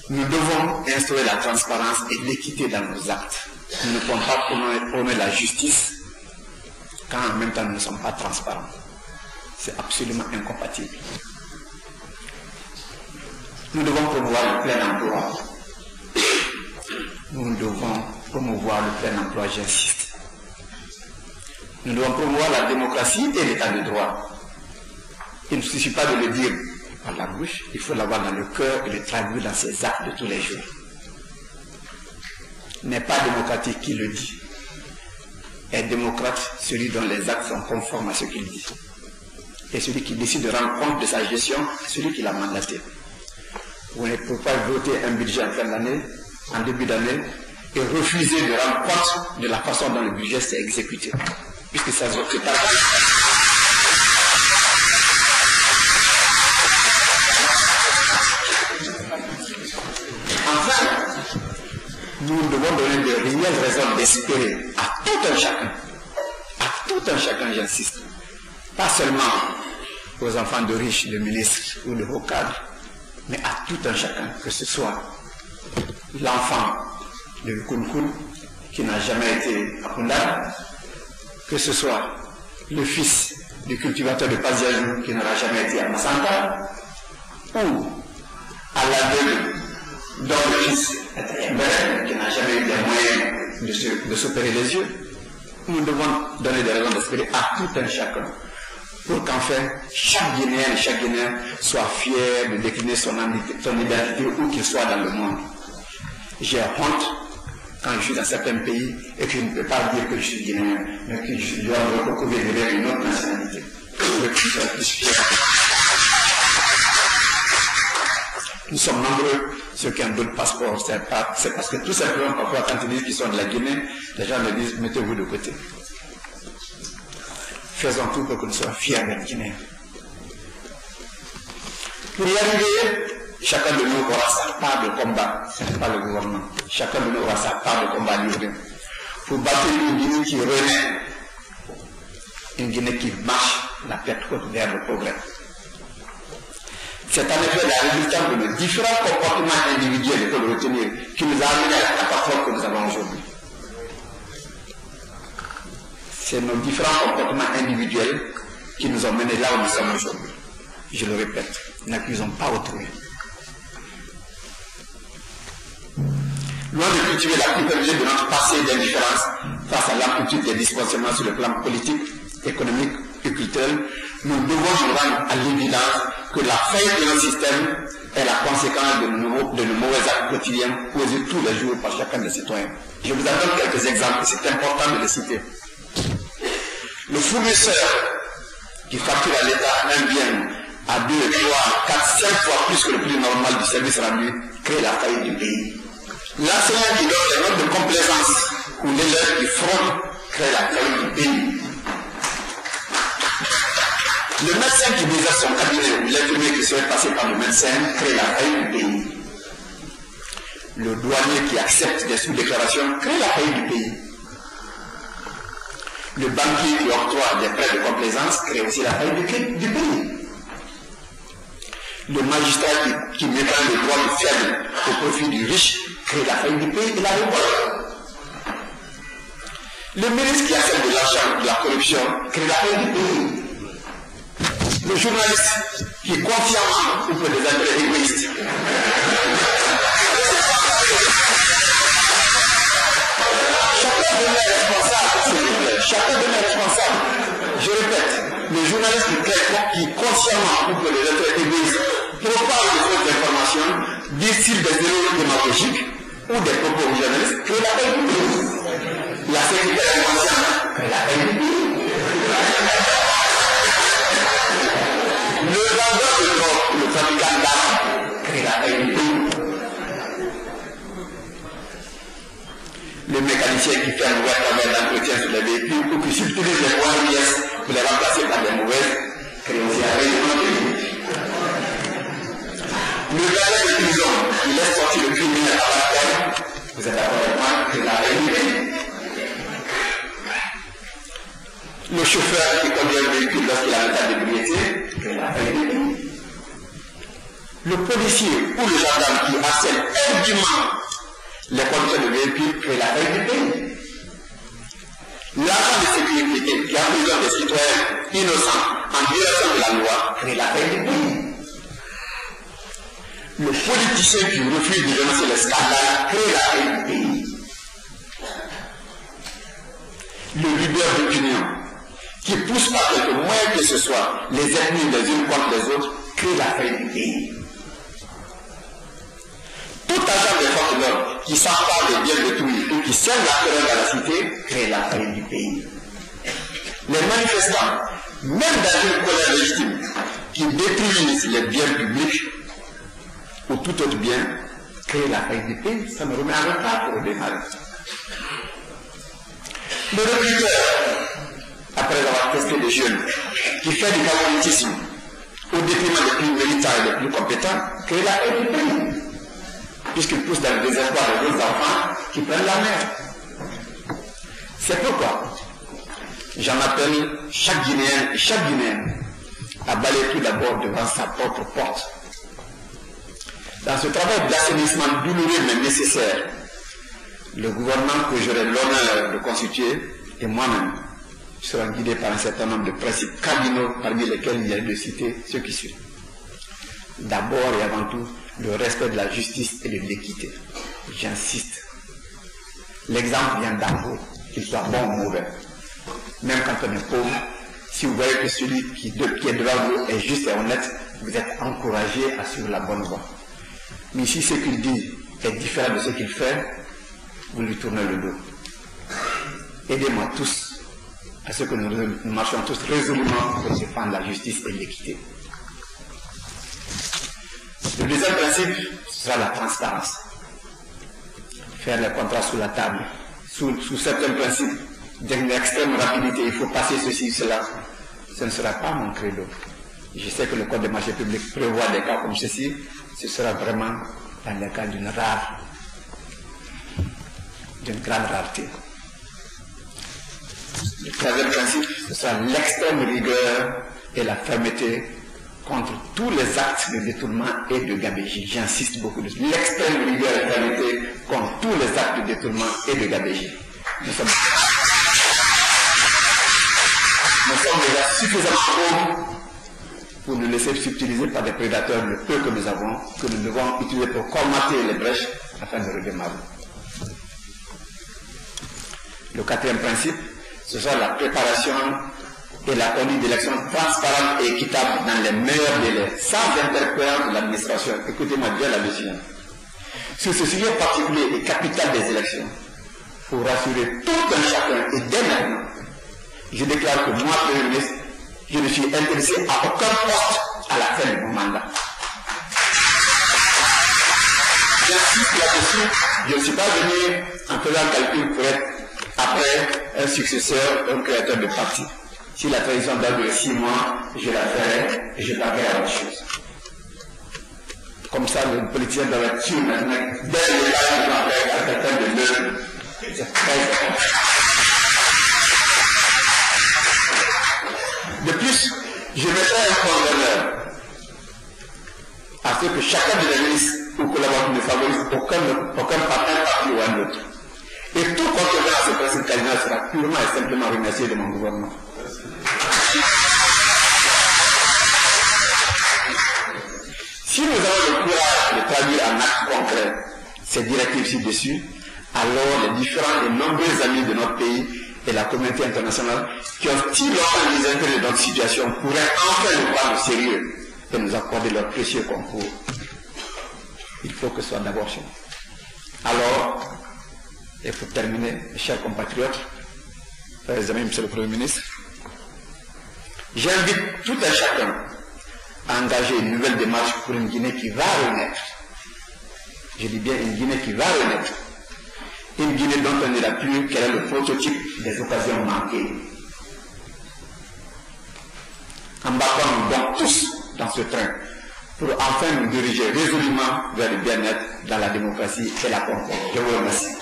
Nous devons instaurer la transparence et l'équité dans nos actes. Nous ne pouvons pas prôner la justice quand en même temps nous ne sommes pas transparents. C'est absolument incompatible. Nous devons promouvoir le plein emploi. Nous devons promouvoir le plein emploi, j'insiste. Nous devons promouvoir la démocratie et l'état de droit. Il ne suffit pas de le dire par la bouche, il faut l'avoir dans le cœur et le traduire dans ses actes de tous les jours. N'est pas démocratique qui le dit. Est démocrate celui dont les actes sont conformes à ce qu'il dit. Et celui qui décide de rendre compte de sa gestion, celui qui l'a mandaté. Vous ne pouvez pas voter un budget en fin d'année, en début d'année, et refuser de rendre compte de la façon dont le budget s'est exécuté. Puisque ça se prépare. Enfin, nous devons donner de réelles raisons d'espérer à tout un chacun, j'insiste, pas seulement aux enfants de riches, de ministres ou de hauts cadres, mais à tout un chacun, que ce soit l'enfant de Kunkun qui n'a jamais été à Kundal, que ce soit le fils du cultivateur de Paziajou qui n'aura jamais été à Massanta, ou à l'aveugle dont le fils qui n'a jamais eu les moyens de s'opérer les yeux. Nous devons donner des raisons d'espérer à tout un chacun pour qu'enfin chaque Guinéen et chaque Guinéen soit fier de décliner son identité où qu'il soit dans le monde. J'ai honte quand je suis dans certains pays et que je ne peux pas dire que je suis Guinéen, mais que je dois me recouvrir derrière une autre nationalité. Nous sommes nombreux, ceux qui ont d'autres passeports, c'est parce que tout simplement, parfois, quand ils disent qu'ils sont de la Guinée, les gens me disent, mettez-vous de côté. Faisons tout pour que nous soyons fiers d'être Guinéens. Pour y arriver, chacun de nous aura sa part de combat, ce n'est pas le gouvernement. Chacun de nous aura sa part de combat livré. Pour bâtir une Guinée qui renaît, une Guinée qui marche la tête haute vers le progrès. C'est en effet la résultante de nos différents comportements individuels, il faut le retenir, qui nous a amené à la catastrophe que nous avons aujourd'hui. C'est nos différents comportements individuels qui nous ont menés là où nous sommes aujourd'hui. Je le répète, n'accusons pas autrui. Loin de cultiver la culpabilité de notre passé d'indifférence face à l'amplitude des dysfonctionnements sur le plan politique, économique et culturel, nous devons nous rendre à l'évidence que la faillite de notre système est la conséquence de nos mauvais actes quotidiens posés tous les jours par chacun des citoyens. Je vous en donne quelques exemples, c'est important de les citer. Le fournisseur qui facture à l'État un bien à 2, 3, 4, 5 fois plus que le prix normal du service rendu crée la faillite du pays. L'enseignant qui donne les notes de complaisance ou l'élève qui fraude crée la faillite du pays. Le médecin qui déserte son cabinet ou l'infirmier qui serait passé par le médecin crée la faillite du pays. Le douanier qui accepte des sous-déclarations crée la faillite du pays. Le banquier qui octroie des prêts de complaisance crée aussi la faillite du pays. Le magistrat qui méprend le droit du faible au profit du riche crée la faillite du pays et la révolte. Le ministre qui accepte de l'argent, de la corruption, crée la faillite du pays. Le journaliste qui est consciemment ou pour des intérêts égoïstes. Chacun devient responsable, chacun devient responsable. Je répète, le journaliste qui consciemment ou pour des intérêts égoïstes propage de fausses informations, distille des erreurs démagogiques ou des propos journalistes, crée la paix du pays. La sécurité inconsciente crée la paix du pays. Le vendeur de drogue, le fabricant d'armes, crée la paix du pays. Le mécanicien qui fait un mauvais travail d'entretien sur les véhicules ou qui subtilise les bonnes pièces pour les remplacer par des mauvaises, crée aussi la paix du pays. Le gardien de prison qui laisse sortir le criminel à la peine, vous êtes d'accord avec moi, crée la paix du pays. Le chauffeur qui conduit un véhicule lorsqu'il a l'état d'ébriété, crée la paix du pays. Le policier ou le gendarme qui harcèle indûment les conducteurs de véhicules crée la faillite du pays. L'agent de sécurité qui emprisonne des citoyens innocents en violation de la loi crée la faillite du pays. Le politicien qui refuse de dénoncer les scandales crée la faillite du pays. Le leader d'opinion qui pousse par quelque moyen que ce soit les ennemis les unes contre les autres crée la faillite du pays. Tout agent des forces de l'ordre qui s'empare des biens d'autrui ou qui sème la terreur dans la cité crée la faillite du pays. Les manifestants, même dans une colère légitime, qui détruisent les biens publics ou tout autre bien, créent la faillite du pays. Ça me remet en retard pour démarrer. Le recruteur, après avoir testé des jeunes, qui fait du favoritisme au détriment des plus méritants et des plus compétents, crée la faillite du pays. Puisqu'il pousse dans le désespoir des autres enfants qui prennent la mer. C'est pourquoi j'en appelle chaque Guinéen et chaque Guinéenne à balayer tout d'abord devant sa propre porte. Dans ce travail d'assainissement douloureux mais nécessaire, le gouvernement que j'aurai l'honneur de constituer et moi-même seront guidés par un certain nombre de principes cardinaux parmi lesquels il y a de citer ceux qui suivent. D'abord et avant tout, le respect de la justice et de l'équité. J'insiste. L'exemple vient d'en vous, qu'il soit bon ou mauvais. Même quand on est pauvre, si vous voyez que celui qui est devant vous est juste et honnête, vous êtes encouragé à suivre la bonne voie. Mais si ce qu'il dit est différent de ce qu'il fait, vous lui tournez le dos. Aidez-moi tous à ce que nous marchions tous résolument pour défendre la justice et l'équité. Le deuxième principe sera la transparence. Faire les contrats sous la table. Sous certains principes d'une extrême rapidité, il faut passer ceci, cela. Ce ne sera pas mon credo. Je sais que le Code des marchés publics prévoit des cas comme ceci. Ce sera vraiment dans les cas d'une grande rareté. Le troisième principe, ce sera l'extrême rigueur et la fermeté contre tous les actes de détournement et de gabégie. J'insiste beaucoup dessus. L'extrême rigueur et fermeté contre tous les actes de détournement et de gabégie. Nous sommes déjà suffisamment pauvres pour nous laisser subtiliser par des prédateurs le peu que nous avons, que nous devons utiliser pour colmater les brèches afin de redémarrer. Le quatrième principe, ce sera la préparation et la conduite d'élections transparentes et équitables dans les meilleurs délais, sans interférence de l'administration. Écoutez-moi bien la décision. Sur ce sujet particulier et capital des élections, pour rassurer tout un chacun et dès maintenant, je déclare que moi, Premier ministre, je ne suis intéressé à aucun poste à la fin de mon mandat. J'insiste là-dessus, je ne suis pas venu en faisant un calcul pour être après un successeur, un créateur de parti. Si la transition date de 6 mois, je la ferai et je passerai à autre chose. Comme ça, le politicien doit être sûr maintenant, dès le cas à quelqu'un de l'heure, c'est très important. De plus, je mettrai un point d'honneur à ce que chacun de les ministres ou collaborateurs ne favorise aucun parti ou un autre. Et tout contrevenu à ce principe cardinal sera purement et simplement remercié de mon gouvernement. Si nous avons le courage de traduire en actes concrets ces directives ci-dessus, alors les différents et nombreux amis de notre pays et la communauté internationale qui ont si longtemps désintéressé de notre situation pourraient enfin nous prendre au sérieux et nous accorder leur précieux concours. Il faut que ce soit d'abord chez nous. Alors, et pour terminer, mes chers compatriotes, frères et amis, monsieur le Premier ministre, j'invite tout un chacun à engager une nouvelle démarche pour une Guinée qui va renaître. Je dis bien une Guinée qui va renaître. Une Guinée dont on ne dira plus quel est le prototype des occasions manquées. Embarquons-nous donc tous dans ce train pour enfin nous diriger résolument vers le bien-être dans la démocratie et la concorde. Je vous remercie.